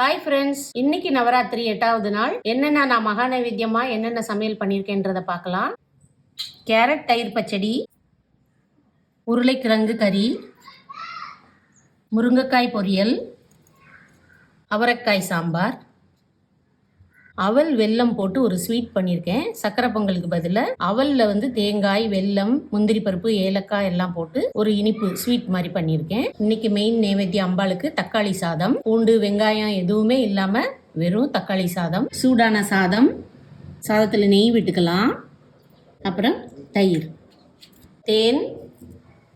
Hi friends, இன்னைக்கு நவராத்திரி 8வது நாள். என்னென்ன நான் மகா நைவேத்தியமா என்னென்ன சமையல் பண்ணியிருக்கேன்றதை பார்க்கலாம். கேரட் தயிர் பச்சடி, உருளைக்கிழங்கு கறி, முருங்கைக்காய் பொரியல், அவரைக்காய் சாம்பார், அவல் வெல்லம் போட்டு ஒரு ஸ்வீட் பண்ணியிருக்கேன். சக்கரை பொங்கலுக்கு பதிலாக அவலில் தேங்காய், வெல்லம், முந்திரி பருப்பு, ஏலக்காய் எல்லாம் போட்டு ஒரு இனிப்பு ஸ்வீட் மாதிரி பண்ணியிருக்கேன். இன்னைக்கு மெயின் நைவேத்தியம் அம்பாளுக்கு தக்காளி சாதம். பூண்டு வெங்காயம் எதுவுமே இல்லாமல் வெறும் தக்காளி சாதம். சூடான சாதம், சாதத்தில் நெய் விட்டுக்கலாம். அப்புறம் தயிர், தேன்.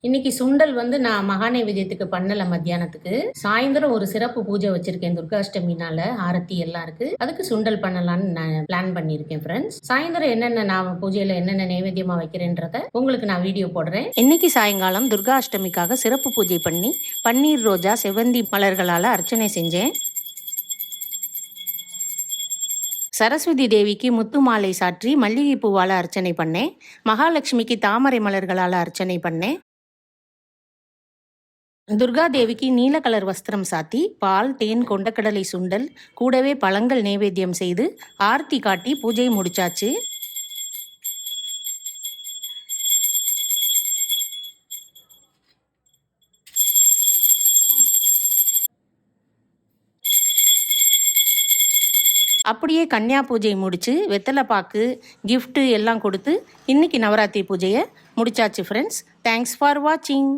இன்னைக்கு சுண்டல் நான் மகா நைவேத்தியத்துக்கு பண்ணல. மத்தியானத்துக்கு சாயந்தரம் ஒரு சிறப்பு பூஜை வச்சிருக்கேன். துர்காஷ்டமினால ஆரத்தி எல்லாம் இருக்கு. அதுக்கு சுண்டல் பண்ணலான்னு நான் பிளான் பண்ணியிருக்கேன் ஃப்ரெண்ட்ஸ். சாயந்தரம் என்னென்ன நான் பூஜையில என்னென்ன நைவேத்தியமா வைக்கிறேன்றத உங்களுக்கு நான் வீடியோ போடுறேன். இன்னைக்கு சாயங்காலம் துர்காஷ்டமிக்காக சிறப்பு பூஜை பண்ணி பன்னீர் ரோஜா செவந்தி மலர்களால அர்ச்சனை செஞ்சேன். சரஸ்வதி தேவிக்கு முத்து மாலை சாற்றி மல்லிகை பூவால அர்ச்சனை பண்ணேன். மகாலட்சுமிக்கு தாமரை மலர்களால அர்ச்சனை பண்ணேன். துர்கா தேவிக்கு நீல கலர் வஸ்திரம் சாத்தி பால், தேன், கொண்டக்கடலை சுண்டல் கூடவே பழங்கள் நைவேத்தியம் செய்து ஆர்த்தி காட்டி பூஜை முடிச்சாச்சு. அப்படியே கன்னியா பூஜை முடிச்சு வெத்தலை பாக்கு, கிஃப்ட்டு எல்லாம் கொடுத்து இன்னைக்கு நவராத்திரி பூஜையை முடிச்சாச்சு ஃப்ரெண்ட்ஸ். தேங்க்ஸ் ஃபார் வாட்சிங்.